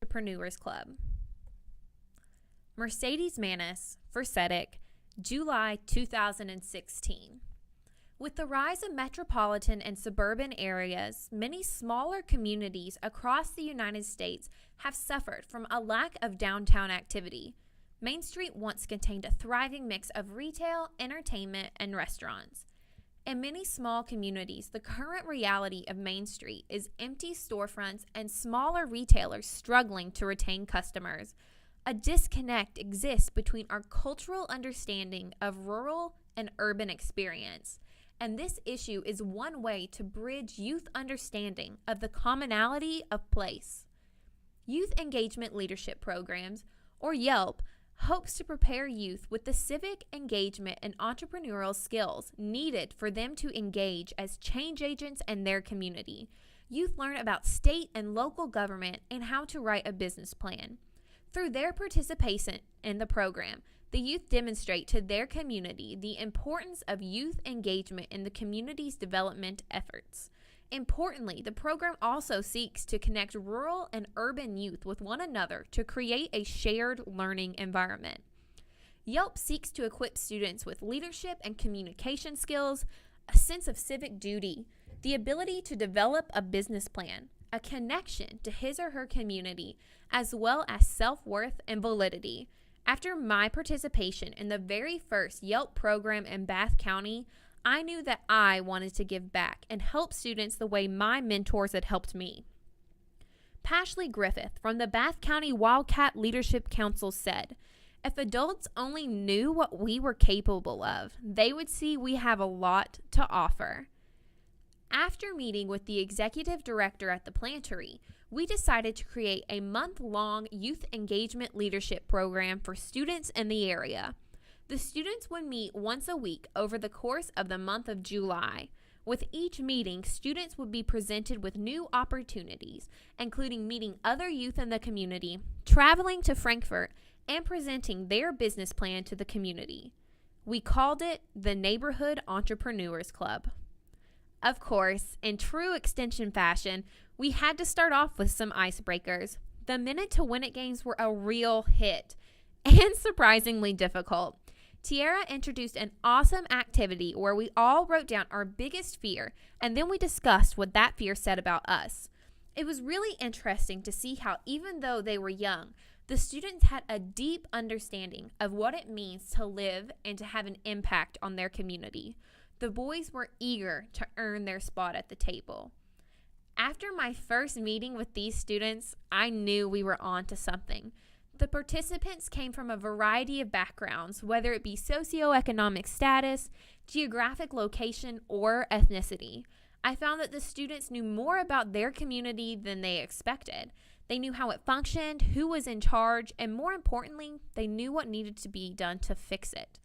Entrepreneurs Club. Mercedes Maness for SEDIC, July 2016. With the rise of metropolitan and suburban areas, many smaller communities across the United States have suffered from a lack of downtown activity. Main Street once contained a thriving mix of retail, entertainment, and restaurants. In many small communities, the current reality of Main Street is empty storefronts and smaller retailers struggling to retain customers. A disconnect exists between our cultural understanding of rural and urban experience, and this issue is one way to bridge youth understanding of the commonality of place. Youth Engagement Leadership Programs, or YELP, hopes to prepare youth with the civic engagement and entrepreneurial skills needed for them to engage as change agents in their community. Youth learn about state and local government and how to write a business plan. Through their participation in the program, the youth demonstrate to their community the importance of youth engagement in the community's development efforts. Importantly, the program also seeks to connect rural and urban youth with one another to create a shared learning environment. YELP seeks to equip students with leadership and communication skills, a sense of civic duty, the ability to develop a business plan, a connection to his or her community, as well as self-worth and validity. After my participation in the very first YELP program in Bath County, I knew that I wanted to give back and help students the way my mentors had helped me. Pashley Griffith from the Bath County Wildcat Leadership Council said, "If adults only knew what we were capable of, they would see we have a lot to offer." After meeting with the executive director at the Plantery, we decided to create a month-long youth engagement leadership program for students in the area. The students would meet once a week over the course of the month of July. With each meeting, students would be presented with new opportunities, including meeting other youth in the community, traveling to Frankfurt, and presenting their business plan to the community. We called it the Neighborhood Entrepreneurs Club. Of course, in true extension fashion, we had to start off with some icebreakers. The Minute to Win It games were a real hit and surprisingly difficult. Tiara introduced an awesome activity where we all wrote down our biggest fear, and then we discussed what that fear said about us. It was really interesting to see how, even though they were young, the students had a deep understanding of what it means to live and to have an impact on their community. The boys were eager to earn their spot at the table. After my first meeting with these students, I knew we were on to something. The participants came from a variety of backgrounds, whether it be socioeconomic status, geographic location, or ethnicity. I found that the students knew more about their community than they expected. They knew how it functioned, who was in charge, and more importantly, they knew what needed to be done to fix it.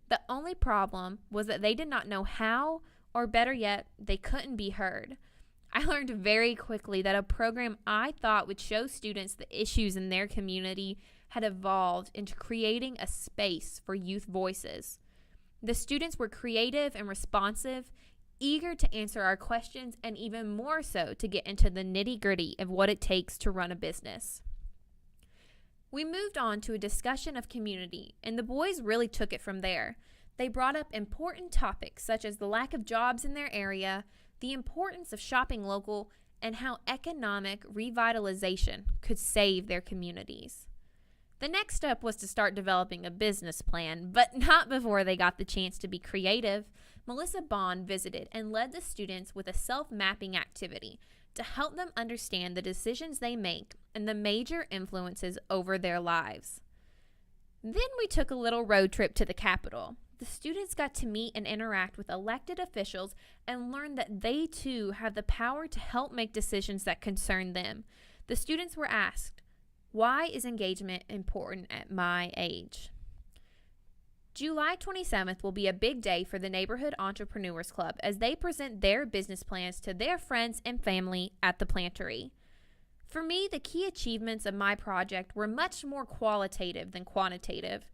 The only problem was that they did not know how, or better yet, they couldn't be heard. I learned very quickly that a program I thought would show students the issues in their community had evolved into creating a space for youth voices. The students were creative and responsive, eager to answer our questions, and even more so to get into the nitty-gritty of what it takes to run a business. We moved on to a discussion of community, and the boys really took it from there. They brought up important topics such as the lack of jobs in their area, the importance of shopping local, and how economic revitalization could save their communities. The next step was to start developing a business plan, but not before they got the chance to be creative. Melissa Bond visited and led the students with a self-mapping activity to help them understand the decisions they make and the major influences over their lives. Then we took a little road trip to the Capitol. The students got to meet and interact with elected officials and learn that they too have the power to help make decisions that concern them. The students were asked, "Why is engagement important at my age?" July 27th will be a big day for the Neighborhood Entrepreneurs Club as they present their business plans to their friends and family at the Plantery. For me, the key achievements of my project were much more qualitative than quantitative.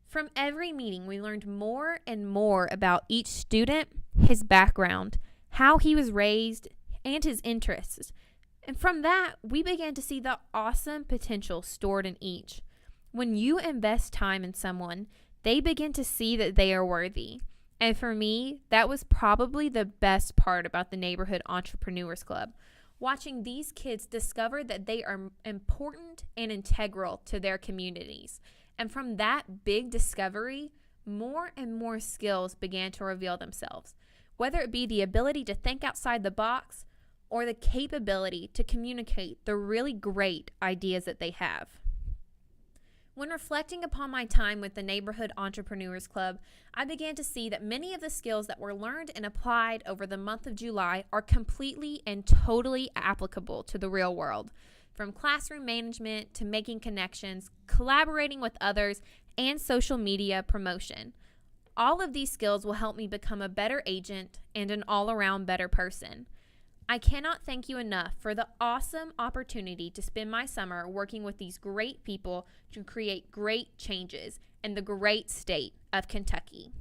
From every meeting, we learned more and more about each student, his background, how he was raised, and his interests. And from that, we began to see the awesome potential stored in each. When you invest time in someone, they begin to see that they are worthy. And for me, that was probably the best part about the Neighborhood Entrepreneurs Club. Watching these kids discover that they are important and integral to their communities. And from that big discovery, more and more skills began to reveal themselves, whether it be the ability to think outside the box or the capability to communicate the really great ideas that they have. When reflecting upon my time with the Neighborhood Entrepreneurs Club, I began to see that many of the skills that were learned and applied over the month of July are completely and totally applicable to the real world. From classroom management to making connections, collaborating with others, and social media promotion. All of these skills will help me become a better agent and an all-around better person. I cannot thank you enough for the awesome opportunity to spend my summer working with these great people to create great changes in the great state of Kentucky.